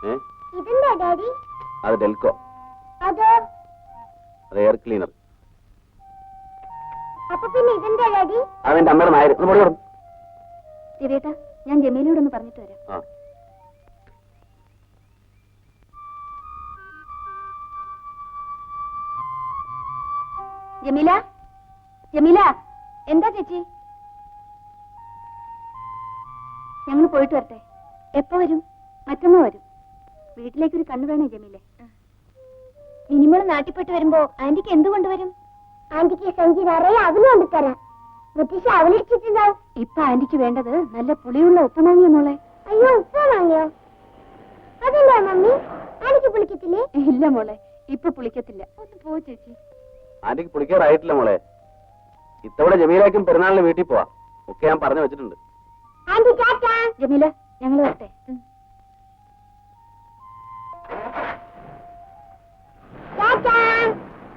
ഇതെന്താ ഡാഡി? അത് ഡെൽക്കോ. അതോ? അത് എയർ ക്ലീനർ. അപ്പൊ പിന്നെ ഇതെന്താ ഡാഡി? അതെന്റെ അമ്മയുടെ നായർ. ഒന്ന് പൊടി കൊടുക്കും. രവിയേട്ടാ, ഞാൻ ജമീലയോടൊന്ന് പറഞ്ഞിട്ട് വരാം. ജമീല, ജമീല, എന്താ ചേച്ചി? ഞങ്ങൾ പോയിട്ട് വരട്ടെ. എപ്പോ വരും? മറ്റന്നാ വരും. വീട്ടിലേക്കൊരു കണ്ണു വേണേ ജമീലെ. ഇനിമോള് നാട്ടിൽപ്പെട്ട് വരുമ്പോ ആന്റിക്ക് എന്ത് കൊണ്ടുവരും? ആന്റിക്ക് സഞ്ചി നിറയെ അവല് കൊണ്ടുതരാം. മുത്തശ്ശി അവലിടിച്ചിട്ടുണ്ടാവും. ഇപ്പൊ ആന്റിക്ക് വേണ്ടത് നല്ല പുളിയുള്ള ഉപ്പുമാങ്ങിയ മോളെ. അയ്യോ, ഉപ്പുമാങ്ങിയോ? അതെന്താ മമ്മി, ആന്റിക്ക് പുളിക്കത്തില്ലേ? ഇല്ല മോളെ, ഇപ്പൊ പുളിക്കത്തില്ല. ഒന്ന് പോ ചേച്ചി. ആന്റിക്ക് പുളിക്കാറായിട്ടില്ല മോളെ. ഇത്തവണ ജമീലാക്കും പെരുന്നാളിന് വീട്ടിൽ പോവാ. ഒക്കെ ഞാൻ പറഞ്ഞു വെച്ചിട്ടുണ്ട്. ആന്റി ടാറ്റാ. ജമീല, ഞങ്ങൾ വരട്ടെ.